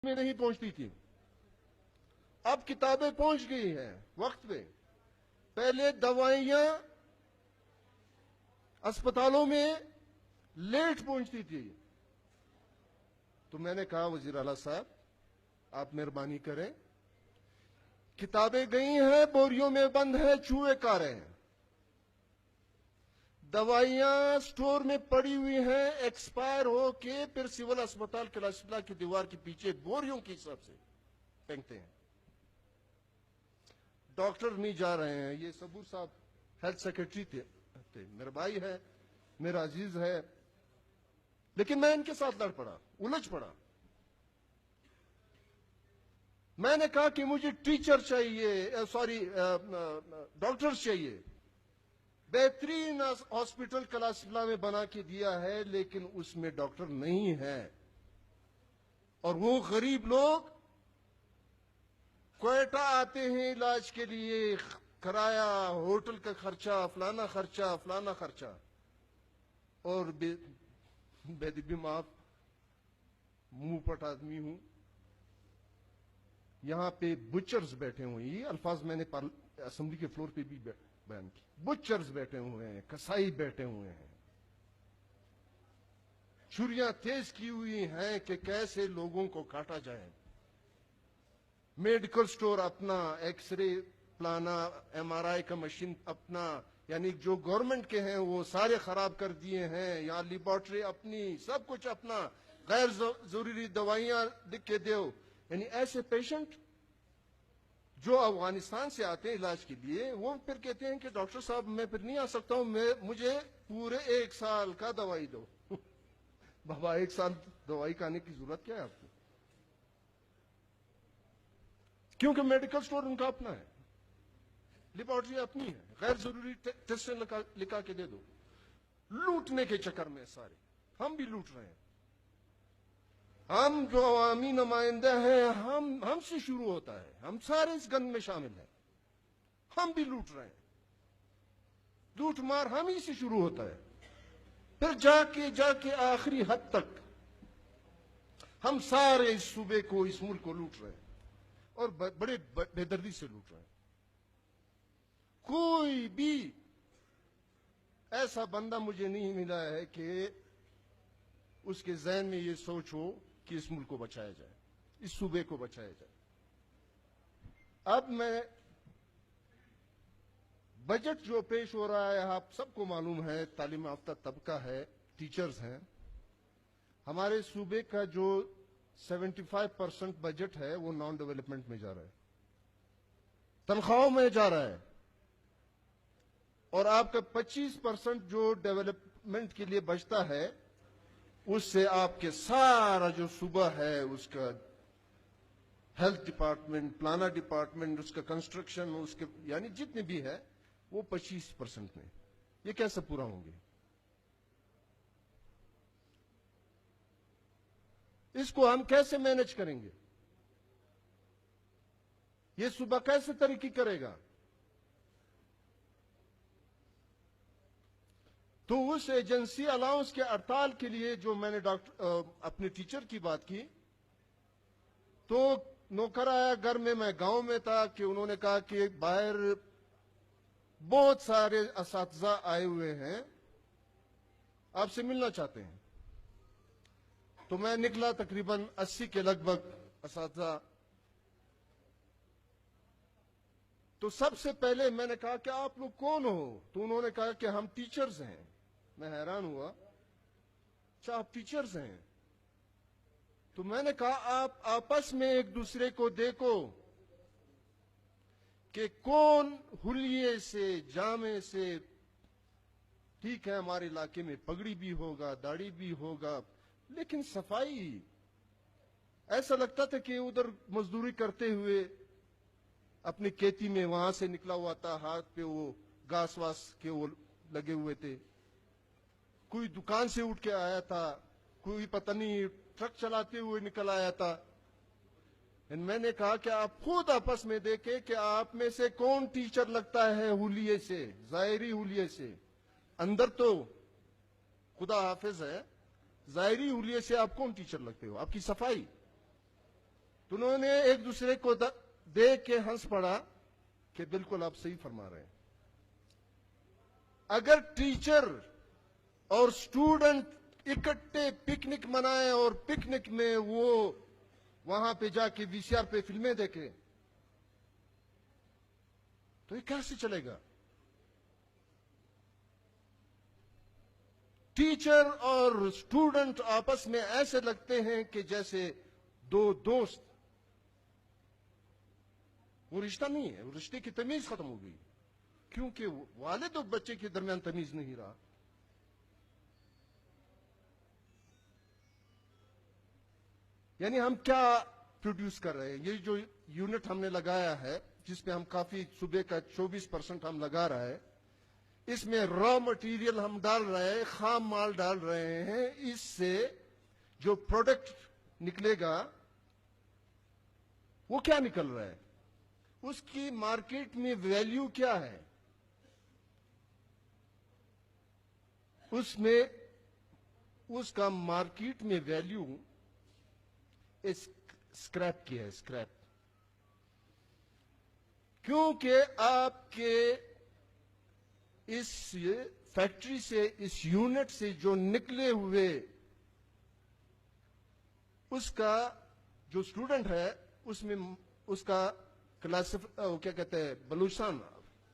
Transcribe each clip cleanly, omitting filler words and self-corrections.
میں نہیں پہنچتی تھی، اب کتابیں پہنچ گئی ہیں وقت پہ. پہلے دوائیاں اسپتالوں میں لیٹ پہنچتی تھی. تو میں نے کہا وزیر اعلیٰ صاحب آپ مہربانی کریں، کتابیں گئی ہیں بوریوں میں بند ہیں، چوہے کھا رہے ہیں. دوائیاں سٹور میں پڑی ہوئی ہیں، ایکسپائر ہو کے پھر سول اسپتال کلاسپلا کی دیوار کے پیچھے بوریوں کے حساب سے پھینکتے ہیں. ڈاکٹر نہیں جا رہے ہیں. یہ صبور صاحب ہیلتھ سیکرٹری تھے، میرا بھائی ہے، میرا عزیز ہے، لیکن میں ان کے ساتھ لڑ پڑا، الجھ پڑا. میں نے کہا کہ مجھے ٹیچر چاہیے، ڈاکٹر چاہیے. بہترین ہاسپٹل کلاسپلا میں بنا کے دیا ہے، لیکن اس میں ڈاکٹر نہیں ہے. اور وہ غریب لوگ کوئٹہ آتے ہیں علاج کے لیے، کرایہ، ہوٹل کا خرچہ، فلانا خرچہ فلانا خرچہ. اور بے دبی معاف، منہ پٹ آدمی ہوں. یہاں پہ بچرز بیٹھے ہوئے ہیں، یہ الفاظ میں نے اسمبلی کے فلور پہ بھی بیان کی. بچرز بیٹھے ہوئے ہیں، کسائی بیٹھے ہوئے ہیں، چھریاں تیز کی ہوئی ہیں کہ کیسے لوگوں کو کاٹا جائے. میڈیکل سٹور اپنا، ایکس رے پلانا، ایم آر آئی کا مشین اپنا، یعنی جو گورنمنٹ کے ہیں وہ سارے خراب کر دیے ہیں. یہاں لیبارٹری اپنی، سب کچھ اپنا، غیر ضروری دوائیاں لکھ کے دیو. یعنی ایسے پیشنٹ جو افغانستان سے آتے ہیں علاج کے لیے، وہ پھر کہتے ہیں کہ ڈاکٹر صاحب میں پھر نہیں آ سکتا ہوں، مجھے پورے 1 سال کا دوائی دو. بابا 1 سال دوائی کھانے کی ضرورت کیا ہے آپ کو؟ کیونکہ میڈیکل سٹور ان کا اپنا ہے، لیبارٹری اپنی ہے، غیر ضروری ٹیسٹ لکھا کے دے دو. لوٹنے کے چکر میں سارے ہم بھی لوٹ رہے ہیں. ہم جو عوامی نمائندے ہیں، ہم سے شروع ہوتا ہے، ہم سارے اس گند میں شامل ہیں. ہم بھی لوٹ رہے ہیں، لوٹ مار ہم ہی سے شروع ہوتا ہے. پھر جا کے آخری حد تک ہم سارے اس صوبے کو، اس ملک کو لوٹ رہے ہیں، اور بڑے بے دردی سے لوٹ رہے ہیں. کوئی بھی ایسا بندہ مجھے نہیں ملا ہے کہ اس کے ذہن میں یہ سوچ ہو کہ اس ملک کو بچایا جائے، اس صوبے کو بچایا جائے. اب میں بجٹ جو پیش ہو رہا ہے، آپ سب کو معلوم ہے، تعلیم یافتہ طبقہ ہے، ٹیچرز ہیں. ہمارے صوبے کا جو 75% بجٹ ہے وہ نان ڈیولپمنٹ میں جا رہا ہے، تنخواہوں میں جا رہا ہے. اور آپ کا 25% جو ڈیولپمنٹ کے لیے بچتا ہے، اس سے آپ کے سارا جو صوبہ ہے، اس کا ہیلتھ ڈپارٹمنٹ، پلانا ڈپارٹمنٹ، اس کا کنسٹرکشن، اس کے یعنی جتنے بھی ہے وہ 25% میں. یہ کیسے پورا ہوں گے؟ اس کو ہم کیسے مینج کریں گے؟ یہ صوبہ کیسے ترقی کرے گا؟ تو اس ایجنسی الاؤنس کے ہڑتال کے لیے جو میں نے اپنے ٹیچر کی بات کی، تو نوکر آیا گھر میں گاؤں میں تھا کہ انہوں نے کہا کہ باہر بہت سارے اساتذہ آئے ہوئے ہیں، آپ سے ملنا چاہتے ہیں. تو میں نکلا، تقریباً 80 کے لگ بھگ اساتذہ. تو سب سے پہلے میں نے کہا کہ آپ لوگ کون ہو؟ تو انہوں نے کہا کہ ہم ٹیچرز ہیں. میں حیران ہوا، اچھا آپ ٹیچرز ہیں؟ تو میں نے کہا آپ آپس میں ایک دوسرے کو دیکھو کہ کون حلیے سے، جامے سے، ٹھیک ہے ہمارے علاقے میں پگڑی بھی ہوگا، داڑھی بھی ہوگا، لیکن صفائی، ایسا لگتا تھا کہ ادھر مزدوری کرتے ہوئے اپنی کھیتی میں وہاں سے نکلا ہوا تھا، ہاتھ پہ وہ گھاس واس کے وہ لگے ہوئے تھے. کوئی دکان سے اٹھ کے آیا تھا، کوئی پتہ نہیں ٹرک چلاتے ہوئے نکل آیا تھا. میں نے کہا کہ آپ خود آپس میں دیکھیں کہ آپ میں سے کون ٹیچر لگتا ہے حلیے سے، ظاہری حلیے سے. اندر تو خدا حافظ ہے، ظاہری حلیے سے آپ کون ٹیچر لگتے ہو؟ آپ کی صفائی. تو انہوں نے ایک دوسرے کو دیکھ کے ہنس پڑا کہ بالکل آپ صحیح فرما رہے ہیں. اگر ٹیچر اور سٹوڈنٹ اکٹھے پکنک منائے اور پکنک میں وہ وہاں پہ جا کے وی سی آر پہ فلمیں دیکھے تو یہ کیسے چلے گا؟ ٹیچر اور سٹوڈنٹ آپس میں ایسے لگتے ہیں کہ جیسے دو دوست. وہ رشتہ نہیں ہے، وہ رشتے کی تمیز ختم ہو گئی، کیونکہ والد اور بچے کے درمیان تمیز نہیں رہا. یعنی ہم کیا پروڈیوس کر رہے ہیں؟ یہ جو یونٹ ہم نے لگایا ہے جس پہ ہم کافی صوبے کا 24% ہم لگا رہا ہے، اس میں را مٹیریل ہم ڈال رہے ہیں، خام مال ڈال رہے ہیں. اس سے جو پروڈکٹ نکلے گا وہ کیا نکل رہا ہے؟ اس کی مارکیٹ میں ویلیو کیا ہے؟ اس کا مارکیٹ میں ویلیو اسکریپ کی ہے، اسکریپ. کیونکہ آپ کے اس فیکٹری سے، اس یونٹ سے جو نکلے ہوئے اس کا جو سٹوڈنٹ ہے، اس میں اس کا کیا کہتے ہیں، بلوچستان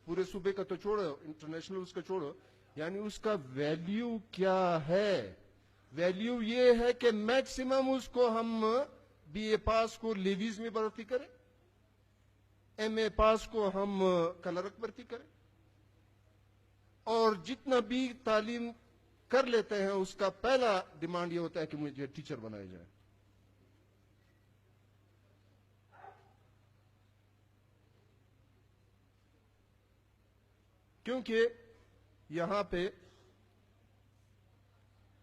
پورے صوبے کا تو چھوڑو، انٹرنیشنل اس کا چھوڑو، یعنی اس کا ویلیو کیا ہے؟ ویلیو یہ ہے کہ میکسیمم اس کو ہم بی اے پاس کو لیویز میں بھرتی کریں، ایم اے پاس کو ہم کلرک بھرتی کریں، اور جتنا بھی تعلیم کر لیتے ہیں اس کا پہلا ڈیمانڈ یہ ہوتا ہے کہ مجھے ٹیچر بنائے جائے. کیونکہ یہاں پہ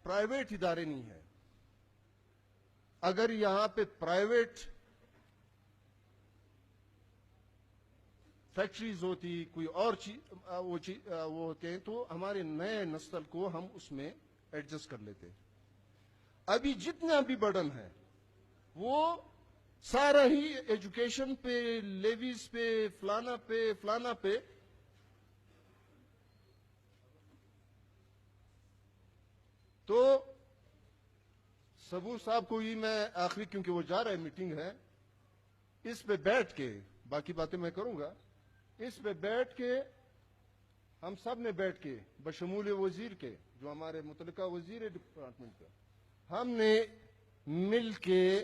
پرائیویٹ ادارے نہیں ہیں. اگر یہاں پہ پرائیویٹ فیکٹریز ہوتی، کوئی اور وہ ہوتے ہیں تو ہمارے نئے نسل کو ہم اس میں ایڈجسٹ کر لیتے. ابھی جتنا بھی برڈن ہے وہ سارا ہی ایجوکیشن پہ، لیویز پہ، فلانا پہ. تو صبور صاحب کو ہی میں آخری، کیونکہ وہ جا رہے میٹنگ ہے، اس پہ بیٹھ کے، باقی باتیں میں کروں گا، اس پہ بیٹھ کے ہم سب نے بیٹھ کے بشمول وزیر کے، جو ہمارے متعلقہ وزیر ہے ڈپارٹمنٹ کا، ہم نے مل کے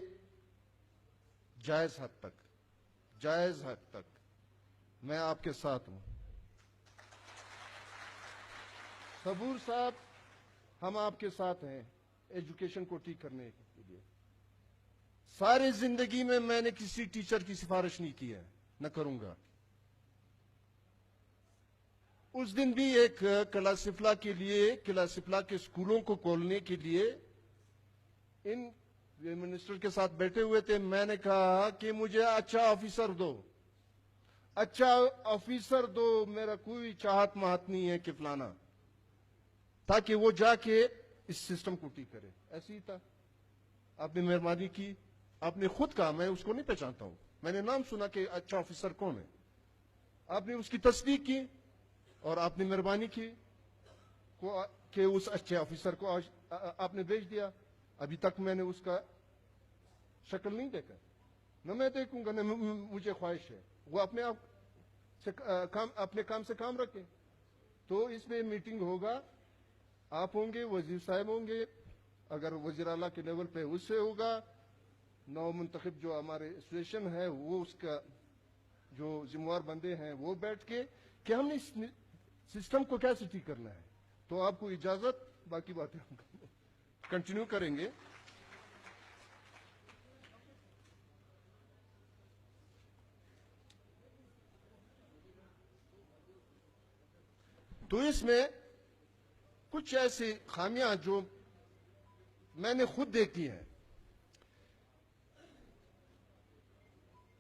جائز حد تک میں آپ کے ساتھ ہوں. صبور صاحب، ہم آپ کے ساتھ ہیں ایجوکیشن کو ٹھیک کرنے کے لیے. ساری زندگی میں نے کسی ٹیچر کی سفارش نہیں کی ہے، نہ کروں گا. اس دن بھی ایک کلا سفلا کے لیے، کلا سفلا کے اسکولوں کو کھولنے کے لیے ان منسٹر کے ساتھ بیٹھے ہوئے تھے. میں نے کہا کہ مجھے اچھا آفیسر دو، میرا کوئی چاہت ماہت نہیں ہے کہ فلانا، تاکہ وہ جا کے اس سسٹم کو ٹھیک کرے. ایسے ہی تھا. آپ نے مہربانی کی، آپ نے خود کہا، میں اس کو نہیں پہچانتا ہوں، میں نے نام سنا کہ اچھا آفیسر کون ہے، آپ نے اس کی تصدیق کی اور آپ نے مہربانی کی کہ اس اچھے آفیسر کو آپ نے بھیج دیا. ابھی تک میں نے اس کا شکل نہیں دیکھا، نہ میں دیکھوں گا، نہ مجھے خواہش ہے. وہ اپنے کام سے کام رکھیں. تو اس میں میٹنگ ہوگا، آپ ہوں گے، وزیر صاحب ہوں گے، اگر وزیر اعلیٰ کے لیول پہ اس سے ہوگا، نو منتخب جو ہمارے ایسوسیشن ہے وہ اس کا جو ذمہ دار بندے ہیں وہ بیٹھ کے کہ ہم نے اس سسٹم کو کیسے ٹھیک کرنا ہے. تو آپ کو اجازت، باقی باتیں ہم کنٹینیو کریں گے. تو اس میں کچھ ایسی خامیاں جو میں نے خود دیکھی ہیں.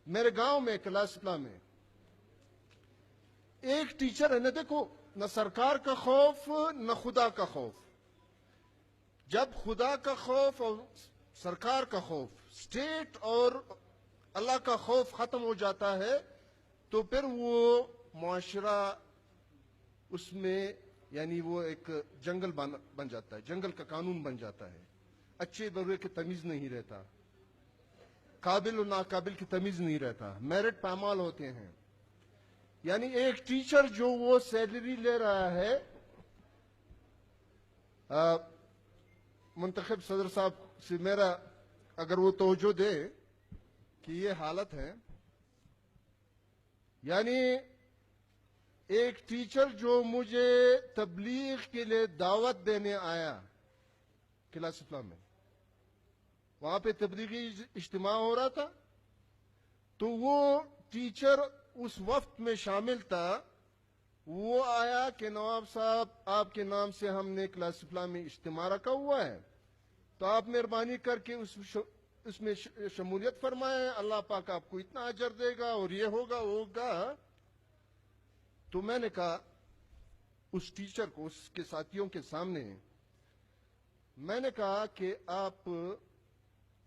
میرے گاؤں میں، کلاسپلا میں ایک ٹیچر ہے نا، دیکھو، نہ سرکار کا خوف نہ خدا کا خوف. جب خدا کا خوف اور سرکار کا خوف، اسٹیٹ اور اللہ کا خوف ختم ہو جاتا ہے تو پھر وہ معاشرہ اس میں یعنی وہ ایک جنگل بن جاتا ہے، جنگل کا قانون بن جاتا ہے، اچھے برے کی تمیز نہیں رہتا، قابل و ناقابل کی تمیز نہیں رہتا، میرٹ پامال ہوتے ہیں. یعنی ایک ٹیچر جو وہ سیلری لے رہا ہے، منتخب صدر صاحب سے میرا اگر وہ توجہ دے کہ یہ حالت ہے، یعنی ایک ٹیچر جو مجھے تبلیغ کے لیے دعوت دینے آیا کلاس اسلام میں، وہاں پہ تبلیغی اجتماع ہو رہا تھا، تو وہ ٹیچر اس وفد میں شامل تھا. وہ آیا کہ نواب صاحب آپ کے نام سے ہم نے کلاس اسلام میں اجتماع رکھا ہوا ہے، تو آپ مہربانی کر کے اس میں شمولیت فرمائیں، اللہ پاک آپ کو اتنا اجر دے گا اور یہ ہوگا وہ ہوگا. تو میں نے کہا اس ٹیچر کو، اس کے ساتھیوں کے سامنے میں نے کہا کہ آپ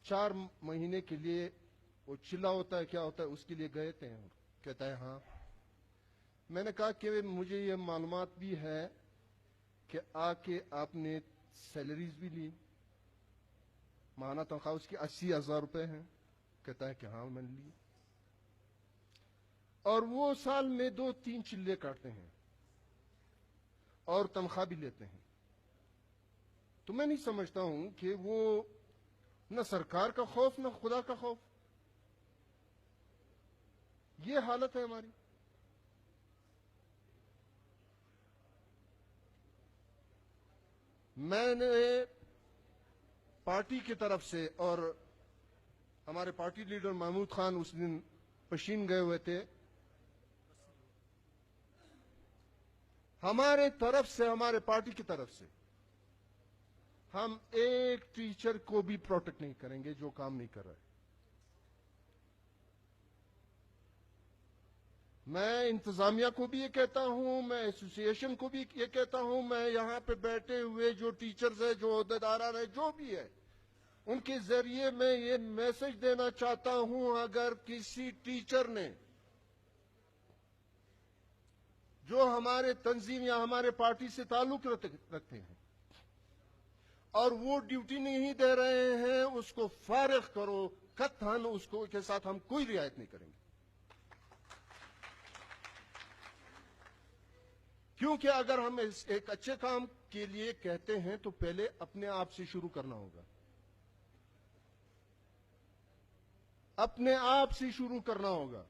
4 مہینے کے لیے وہ چلا ہوتا ہے کیا ہوتا ہے اس کے لیے گئے تھے؟ کہتا ہے ہاں. میں نے کہا کہ مجھے یہ معلومات بھی ہے کہ آ کے آپ نے سیلریز بھی لی، ماہانہ تنخواہ اس کی 80,000 روپے ہیں. کہتا ہے کہ ہاں میں نے لی، اور وہ سال میں 2-3 چلے کاٹتے ہیں اور تنخواہ بھی لیتے ہیں. تو میں نہیں سمجھتا ہوں کہ وہ نہ سرکار کا خوف نہ خدا کا خوف. یہ حالت ہے ہماری. میں نے پارٹی کی طرف سے، اور ہمارے پارٹی لیڈر محمود خان اس دن پشین گئے ہوئے تھے، ہمارے طرف سے، ہمارے پارٹی کی طرف سے ہم ایک ٹیچر کو بھی پروٹیکٹ نہیں کریں گے جو کام نہیں کر رہا ہے. میں انتظامیہ کو بھی یہ کہتا ہوں، میں ایسوسی ایشن کو بھی یہ کہتا ہوں، میں یہاں پہ بیٹھے ہوئے جو ٹیچرز ہیں، جو عہدیداران ہیں، جو بھی ہے، ان کے ذریعے میں یہ میسج دینا چاہتا ہوں، اگر کسی ٹیچر نے جو ہمارے تنظیم یا ہمارے پارٹی سے تعلق رکھتے ہیں اور وہ ڈیوٹی نہیں دے رہے ہیں، اس کو فارغ کرو، قطعاً اس کو کے ساتھ ہم کوئی رعایت نہیں کریں گے. کیونکہ اگر ہم ایک اچھے کام کے لیے کہتے ہیں تو پہلے اپنے آپ سے شروع کرنا ہوگا، اپنے آپ سے شروع کرنا ہوگا.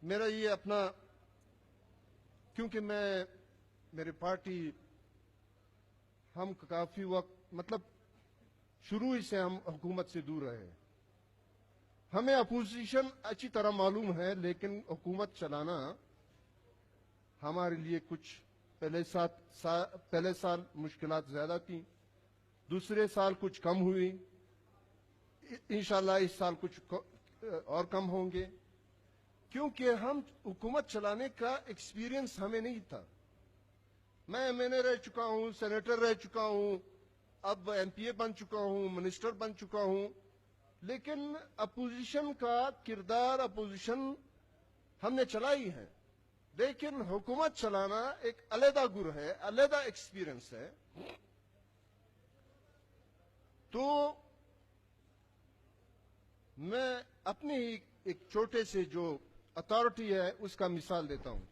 میرا یہ اپنا، کیونکہ میری پارٹی، ہم کافی وقت مطلب شروع ہی سے ہم حکومت سے دور رہے. ہمیں اپوزیشن اچھی طرح معلوم ہے، لیکن حکومت چلانا ہمارے لیے کچھ پہلے سال مشکلات زیادہ تھیں، دوسرے سال کچھ کم ہوئی، انشاءاللہ اس سال کچھ اور کم ہوں گے، کیونکہ ہم حکومت چلانے کا ایکسپیرینس ہمیں نہیں تھا. میں نے رہ چکا ہوں، سینیٹر رہ چکا ہوں، اب ایم پی اے بن چکا ہوں، منسٹر بن چکا ہوں، لیکن اپوزیشن کا کردار، اپوزیشن ہم نے چلائی ہے، لیکن حکومت چلانا ایک علیحدہ گر ہے، علیحدہ ایکسپیرینس ہے. تو میں اپنی ہی ایک چھوٹے سے جو اتھارٹی ہے اس کا مثال دیتا ہوں.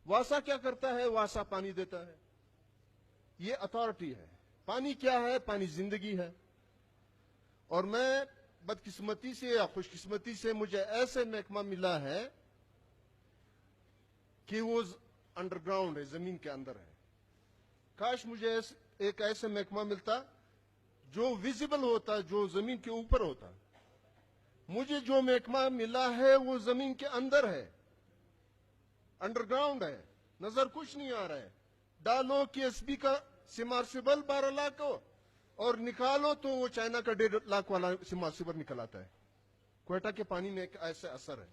واسا کیا کرتا ہے؟ واسا پانی دیتا ہے. یہ اتھارٹی ہے. پانی کیا ہے؟ پانی زندگی ہے. اور میں بدقسمتی سے یا خوش قسمتی سے مجھے ایسے محکمہ ملا ہے کہ وہ انڈر گراؤنڈ ہے، زمین کے اندر ہے. کاش مجھے ایک ایسے محکمہ ملتا جو ویزیبل ہوتا، جو زمین کے اوپر ہوتا. مجھے جو محکمہ ملا ہے وہ زمین کے اندر ہے، انڈر گراؤنڈ ہے، نظر کچھ نہیں آ رہا ہے. ڈالو کہ ایس بی کا سمارسیبل 12 لاکھ کو اور نکالو تو وہ چائنا کا 1.5 لاکھ والا سمارسیبل نکل آتا ہے. کوئٹہ کے پانی میں ایک ایسا اثر ہے.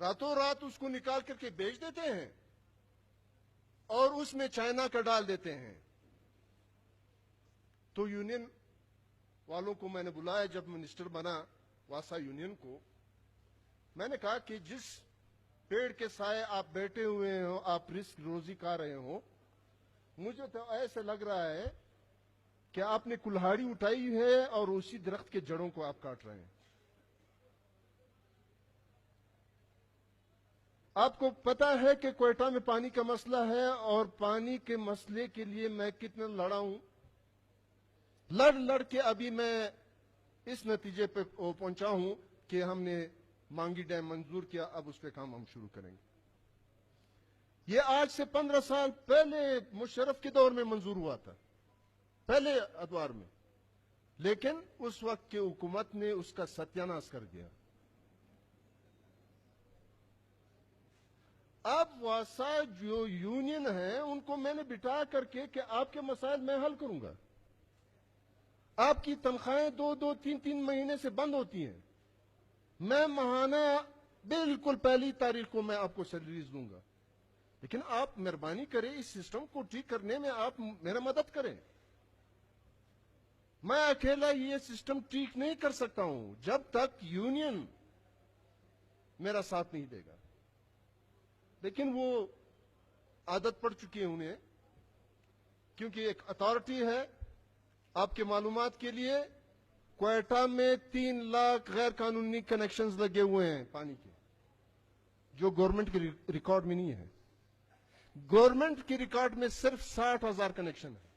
راتوں رات اس کو نکال کر کے بیچ دیتے ہیں اور اس میں چائنا کا ڈال دیتے ہیں. تو یونین والوں کو میں نے بلایا جب منسٹر بنا واسا یونین کو. میں نے کہا کہ جس پیڑ کے سائے آپ بیٹھے ہوئے ہو, آپ رزق روزی کھا رہے ہو, مجھے تو ایسے لگ رہا ہے کہ آپ نے کلہاڑی اٹھائی ہے اور اسی درخت کے جڑوں کو آپ کاٹ رہے ہیں. آپ کو پتا ہے کہ کوئٹہ میں پانی کا مسئلہ ہے, اور پانی کے مسئلے کے لیے میں کتنا لڑا ہوں. لڑ کے ابھی میں اس نتیجے پہ پہنچا ہوں کہ ہم نے مانگی ڈیم منظور کیا, اب اس پہ کام ہم شروع کریں گے. یہ آج سے 15 سال پہلے مشرف کے دور میں منظور ہوا تھا, پہلے ادوار میں, لیکن اس وقت کی حکومت نے اس کا ستیاناش کر دیا. اب واسا جو یونین ہے ان کو میں نے بٹھا کر کے کہ آپ کے مسائل میں حل کروں گا. آپ کی تنخواہیں 2-3 مہینے سے بند ہوتی ہیں, میں ماہانہ بالکل پہلی تاریخ کو میں آپ کو سیلریز دوں گا, لیکن آپ مہربانی کریں اس سسٹم کو ٹھیک کرنے میں آپ میرا مدد کریں. میں اکیلا یہ سسٹم ٹھیک نہیں کر سکتا ہوں جب تک یونین میرا ساتھ نہیں دے گا. لیکن وہ عادت پڑ چکی ہے انہیں, کیونکہ ایک اتھارٹی ہے. آپ کے معلومات کے لیے کوئٹہ میں 3 لاکھ غیر قانونی کنیکشنز لگے ہوئے ہیں پانی کے, جو گورنمنٹ کے ریکارڈ میں نہیں ہے. گورنمنٹ کے ریکارڈ میں صرف 60,000 کنیکشن ہے,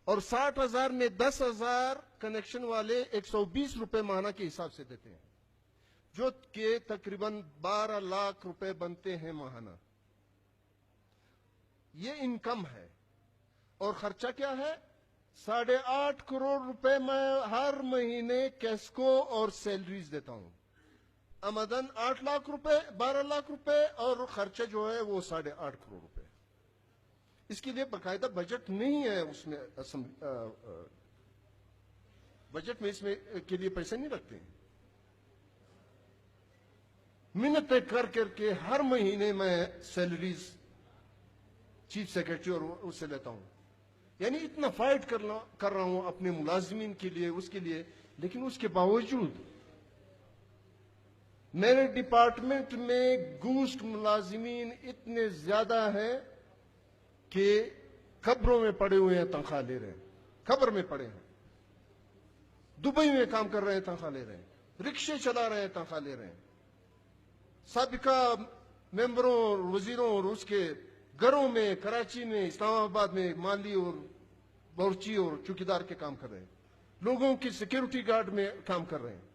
اور 60,000 میں 10,000 کنیکشن والے 120 روپے ماہانہ کے حساب سے دیتے ہیں, جو کہ تقریباً 12 لاکھ روپے بنتے ہیں ماہانہ. یہ انکم ہے. اور خرچہ کیا ہے؟ 8.5 کروڑ روپے میں ہر مہینے کیسکو اور سیلریز دیتا ہوں. آمدن 8 لاکھ روپے, 12 لاکھ روپے, اور خرچہ جو ہے وہ 8.5 کروڑ روپے. اس کے لیے باقاعدہ بجٹ نہیں ہے, اس میں بجٹ میں اس میں کے لیے پیسے نہیں رکھتے ہیں. منتیں کر کر کے ہر مہینے میں سیلریز چیف سیکرٹری اور اس سے لیتا ہوں. یعنی اتنا فائٹ کر رہا ہوں اپنے ملازمین کے لیے, اس کے لیے, لیکن اس کے باوجود میرے ڈپارٹمنٹ میں گوشت ملازمین اتنے زیادہ ہیں کہ قبروں میں پڑے ہوئے ہیں, تنخواہ لے رہے ہیں, قبر میں پڑے ہیں, دبئی میں کام کر رہے ہیں, تنخواہ لے رہے ہیں, رکشے چلا رہے ہیں, تنخواہ لے رہے ہیں. سابقہ ممبروں اور وزیروں اور اس کے گھروں میں کراچی میں, اسلام آباد میں مالی اور باورچی اور چوکیدار کے کام کر رہے ہیں, لوگوں کی سیکیورٹی گارڈ میں کام کر رہے ہیں.